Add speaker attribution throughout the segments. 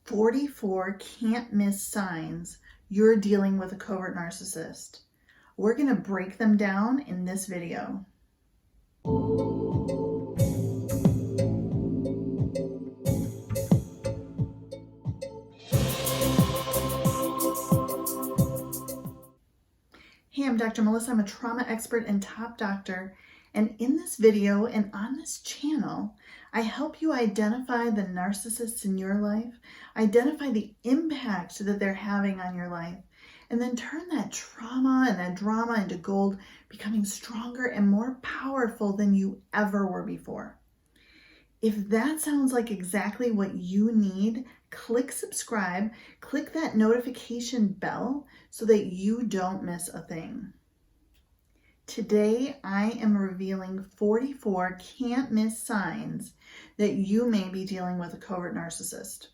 Speaker 1: 44 can't miss signs you're dealing with a covert narcissist. We're going to break them down in this video. Hey, I'm Dr. Melissa. I'm a trauma expert and top doctor. And in this video and on this channel, I help you identify the narcissists in your life, identify the impact that they're having on your life, and then turn that trauma and that drama into gold, becoming stronger and more powerful than you ever were before. If that sounds like exactly what you need, click subscribe, click that notification bell so that you don't miss a thing. Today, I am revealing 44 can't miss signs that you may be dealing with a covert narcissist.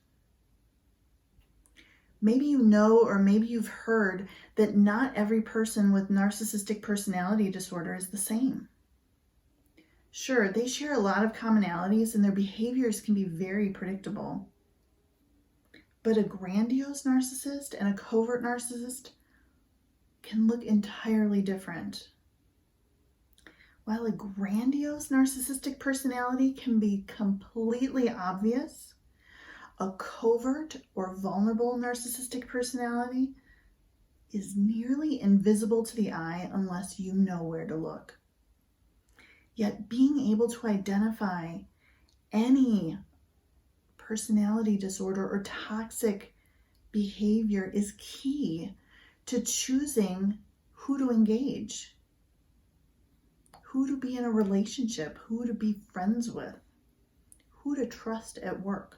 Speaker 1: Maybe you know, or maybe you've heard that not every person with narcissistic personality disorder is the same. Sure, they share a lot of commonalities and their behaviors can be very predictable. But a grandiose narcissist and a covert narcissist can look entirely different. While a grandiose narcissistic personality can be completely obvious, a covert or vulnerable narcissistic personality is nearly invisible to the eye unless you know where to look. Yet being able to identify any personality disorder or toxic behavior is key to choosing who to engage, who to be in a relationship, who to be friends with, who to trust at work.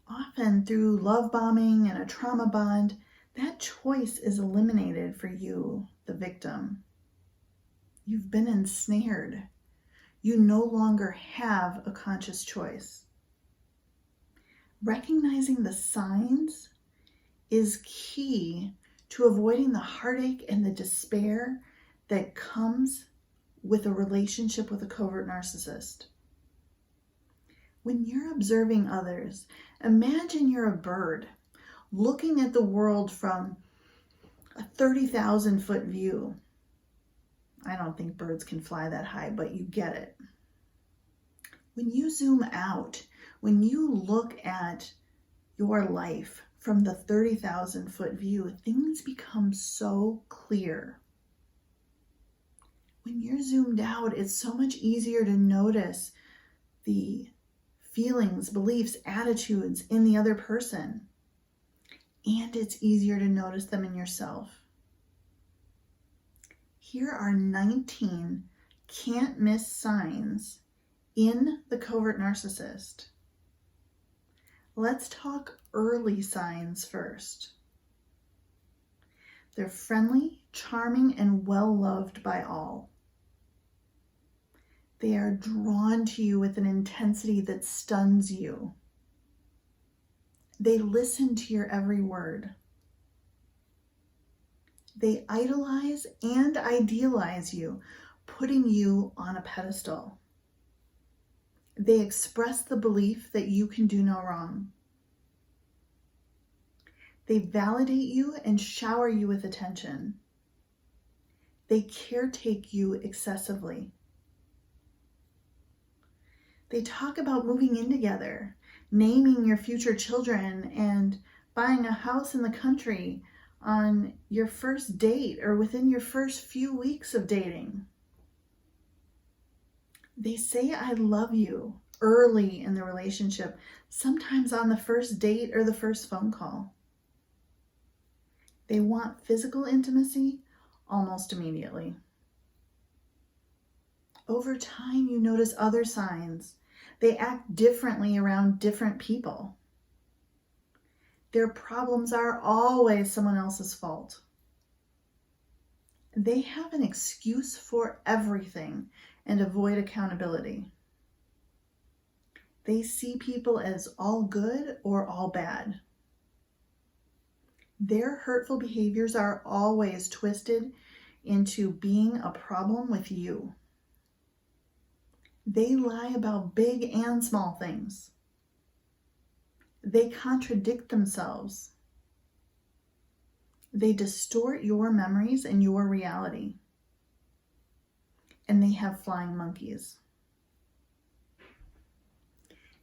Speaker 1: Often through love bombing and a trauma bond, that choice is eliminated for you, the victim. You've been ensnared. You no longer have a conscious choice. Recognizing the signs is key to avoiding the heartache and the despair that comes with a relationship with a covert narcissist. When you're observing others, imagine you're a bird looking at the world from a 30,000 foot view. I don't think birds can fly that high, but you get it. When you zoom out, when you look at your life from the 30,000 foot view, things become so clear. When you're zoomed out, it's so much easier to notice the feelings, beliefs, attitudes in the other person. And it's easier to notice them in yourself. Here are 19 can't miss signs in the covert narcissist. Let's talk early signs first. They're friendly, charming, and well-loved by all. They are drawn to you with an intensity that stuns you. They listen to your every word. They idolize and idealize you, putting you on a pedestal. They express the belief that you can do no wrong. They validate you and shower you with attention. They caretake you excessively. They talk about moving in together, naming your future children, and buying a house in the country on your first date or within your first few weeks of dating. They say I love you early in the relationship, sometimes on the first date or the first phone call. They want physical intimacy almost immediately. Over time, you notice other signs. They act differently around different people. Their problems are always someone else's fault. They have an excuse for everything and avoid accountability. They see people as all good or all bad. Their hurtful behaviors are always twisted into being a problem with you. They lie about big and small things. They contradict themselves. They distort your memories and your reality. And they have flying monkeys.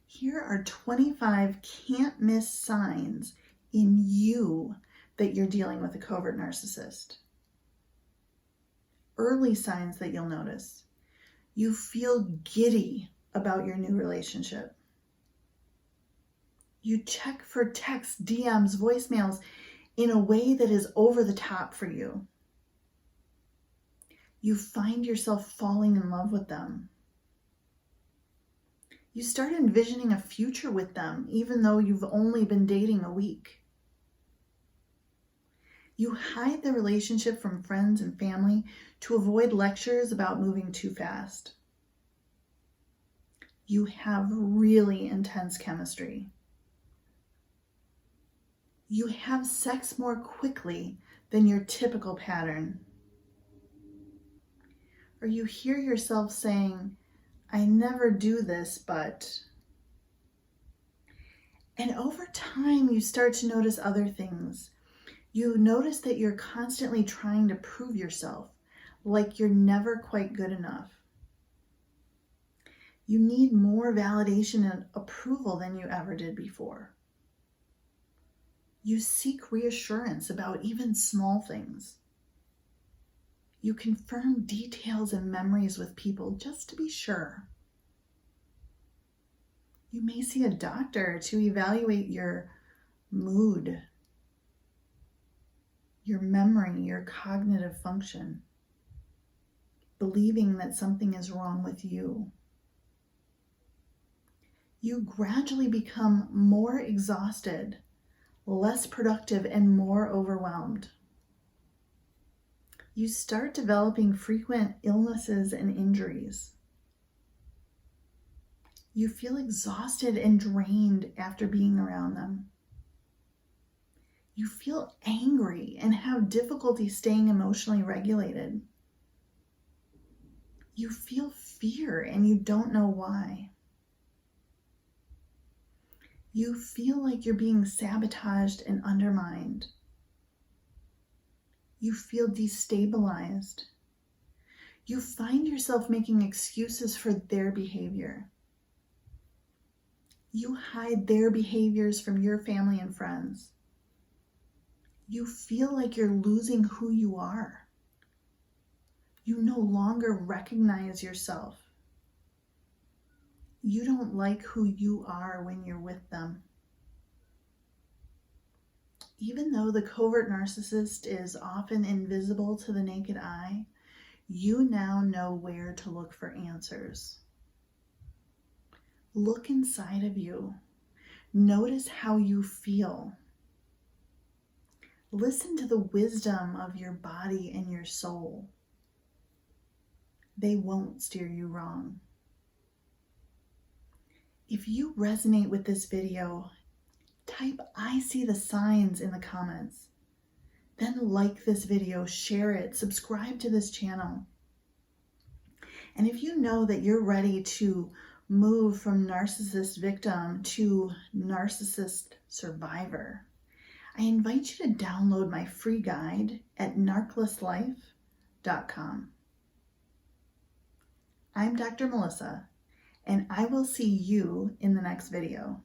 Speaker 1: Here are 25 can't miss signs in you that you're dealing with a covert narcissist. Early signs that you'll notice. You feel giddy about your new relationship. You check for texts, DMs, voicemails in a way that is over the top for you. You find yourself falling in love with them. You start envisioning a future with them, even though you've only been dating a week. You hide the relationship from friends and family to avoid lectures about moving too fast. You have really intense chemistry. You have sex more quickly than your typical pattern. Or you hear yourself saying, I never do this, but... And over time, you start to notice other things. You notice that you're constantly trying to prove yourself, like you're never quite good enough. You need more validation and approval than you ever did before. You seek reassurance about even small things. You confirm details and memories with people just to be sure. You may see a doctor to evaluate your mood, your memory, your cognitive function, believing that something is wrong with you. You gradually become more exhausted, less productive, and more overwhelmed. You start developing frequent illnesses and injuries. You feel exhausted and drained after being around them. You feel angry and have difficulty staying emotionally regulated. You feel fear and you don't know why. You feel like you're being sabotaged and undermined. You feel destabilized. You find yourself making excuses for their behavior. You hide their behaviors from your family and friends. You feel like you're losing who you are. You no longer recognize yourself. You don't like who you are when you're with them. Even though the covert narcissist is often invisible to the naked eye, you now know where to look for answers. Look inside of you. Notice how you feel. Listen to the wisdom of your body and your soul. They won't steer you wrong. If you resonate with this video, type I see the signs in the comments. Then like this video, share it, subscribe to this channel. And if you know that you're ready to move from narcissist victim to narcissist survivor, I invite you to download my free guide at narclesslife.com. I'm Dr. Melissa, and I will see you in the next video.